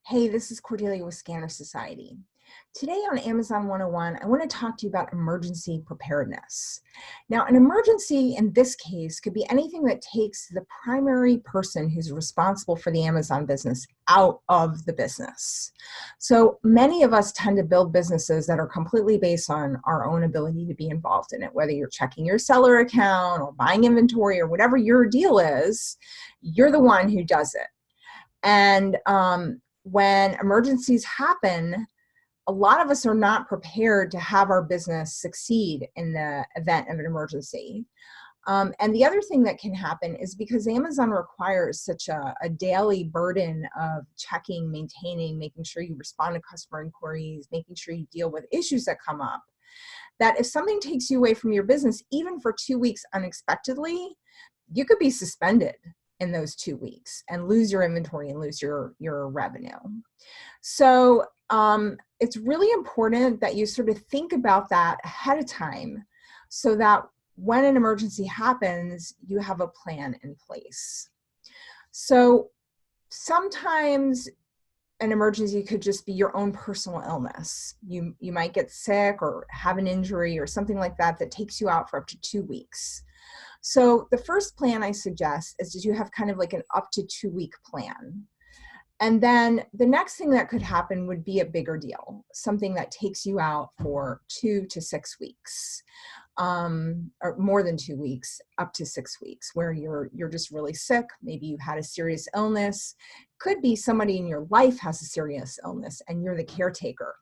Hey, this is Cordelia with Scanner Society. Today on Amazon 101, I want to talk to you about emergency preparedness. Now, an emergency in this case could be anything that takes the primary person who's responsible for the Amazon business out of the business. So many of us tend to build businesses that are completely based on our own ability to be involved in it, whether you're checking your seller account or buying inventory or whatever your deal is, you're the one who does it. And when emergencies happen, a lot of us are not prepared to have our business succeed in the event of an emergency. And the other thing that can happen is because Amazon requires such a daily burden of checking, maintaining, making sure you respond to customer inquiries, making sure you deal with issues that come up, that if something takes you away from your business, even for 2 weeks unexpectedly, you could be suspended in those 2 weeks and lose your inventory and lose your revenue. So it's really important that you sort of think about that ahead of time so that when an emergency happens, you have a plan in place. So sometimes an emergency could just be your own personal illness. You might get sick or have an injury or something like that that takes you out for up to 2 weeks. So the first plan I suggest is that you have kind of like an up to 2 week plan. And then the next thing that could happen would be a bigger deal, something that takes you out for 2 to 6 weeks, or more than 2 weeks, up to 6 weeks, where you're just really sick. Maybe you had a serious illness. Could be somebody in your life has a serious illness and you're the caretaker.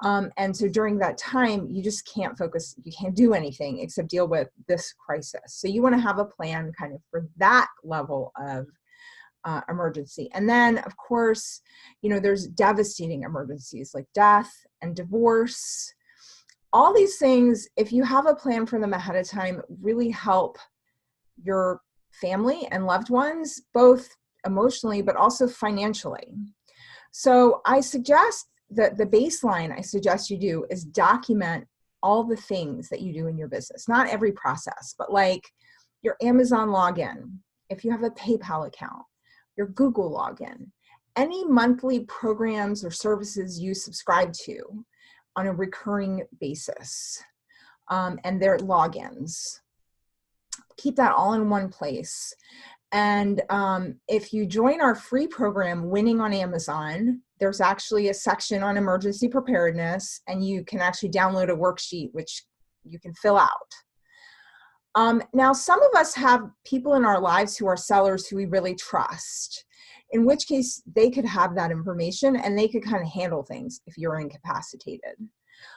And so during that time, you just can't focus, you can't do anything except deal with this crisis. So you want to have a plan kind of for that level of emergency. And then, of course, there's devastating emergencies like death and divorce. All these things, if you have a plan for them ahead of time, really help your family and loved ones, both emotionally, but also financially. So I suggest that the baseline I suggest you do is document all the things that you do in your business, not every process, but like your Amazon login, if you have a PayPal account, your Google login, any monthly programs or services you subscribe to on a recurring basis, and their logins. Keep that all in one place. And if you join our free program, Winning on Amazon, there's actually a section on emergency preparedness, and you can actually download a worksheet which you can fill out. Now, some of us have people in our lives who are sellers who we really trust, in which case they could have that information and they could kind of handle things if you're incapacitated.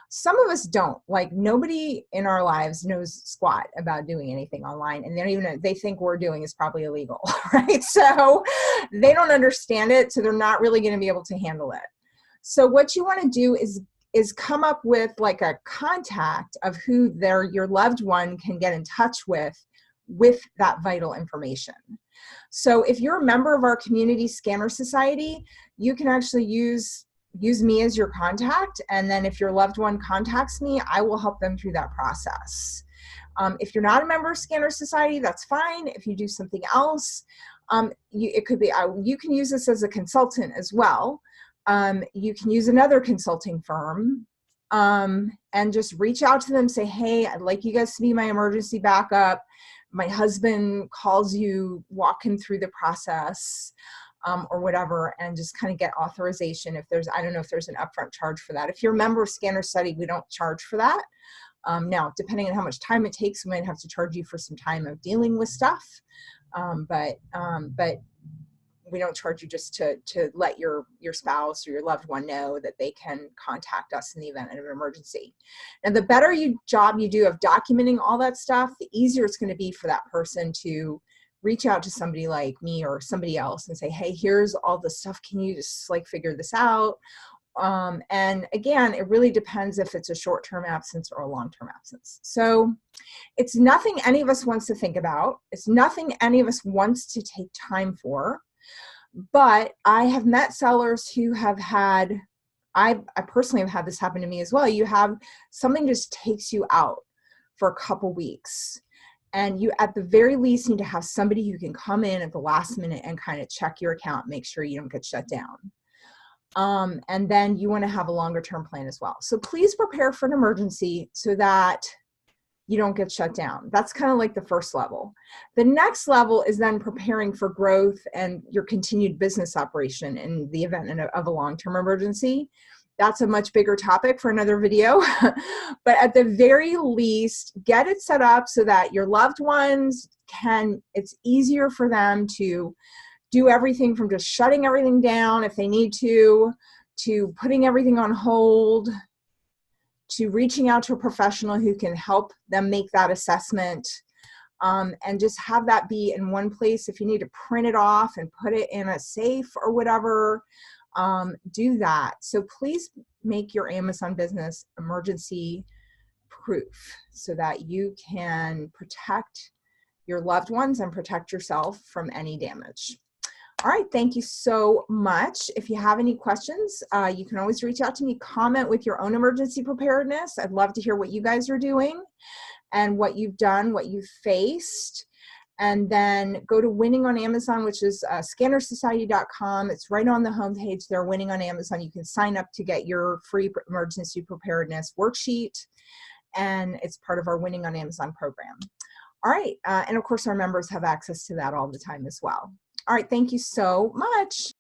Some of us don't. Like, nobody in our lives knows squat about doing anything online, and they think we're doing is probably illegal, right? So they don't understand it, so they're not really going to be able to handle it. So what you want to do is come up with like a contact of who your loved one can get in touch with that vital information. So if you're a member of our community Scanner Society, you can actually use me as your contact, and then if your loved one contacts me, I will help them through that process. If you're not a member of Scanner Society, that's fine. If you do something else, it could be, you can use this as a consultant as well. You can use another consulting firm and just reach out to them, say, hey, I'd like you guys to be my emergency backup. My husband calls you, walk him through the process. Or whatever, and just kind of get authorization. I don't know if there's an upfront charge for that. If you're a member of Scanner Study, we don't charge for that. Now, depending on how much time it takes, we might have to charge you for some time of dealing with stuff. But we don't charge you just to let your spouse or your loved one know that they can contact us in the event of an emergency. And the better job you do of documenting all that stuff, the easier it's going to be for that person to reach out to somebody like me or somebody else and say, hey, here's all the stuff. Can you just like figure this out? And again, it really depends if it's a short-term absence or a long-term absence. So it's nothing any of us wants to think about. It's nothing any of us wants to take time for. But I have met sellers who have had, I personally have had this happen to me as well. You have something just takes you out for a couple weeks. And you, at the very least, need to have somebody who can come in at the last minute and kind of check your account, make sure you don't get shut down. And then you want to have a longer term plan as well. So please prepare for an emergency so that you don't get shut down. That's kind of like the first level. The next level is then preparing for growth and your continued business operation in the event of a long-term emergency. That's a much bigger topic for another video. But at the very least, get it set up so that your loved ones it's easier for them to do everything from just shutting everything down if they need to putting everything on hold, to reaching out to a professional who can help them make that assessment, and just have that be in one place. If you need to print it off and put it in a safe or whatever, do that. So please make your Amazon business emergency proof so that you can protect your loved ones and protect yourself from any damage. All right, thank you so much. If you have any questions, you can always reach out to me, comment with your own emergency preparedness. I'd love to hear what you guys are doing and what you've done, what you've faced. And then go to Winning on Amazon, which is scannersociety.com. It's right on the homepage there, Winning on Amazon. You can sign up to get your free emergency preparedness worksheet, and it's part of our Winning on Amazon program. All right, and of course our members have access to that all the time as well. All right, thank you so much.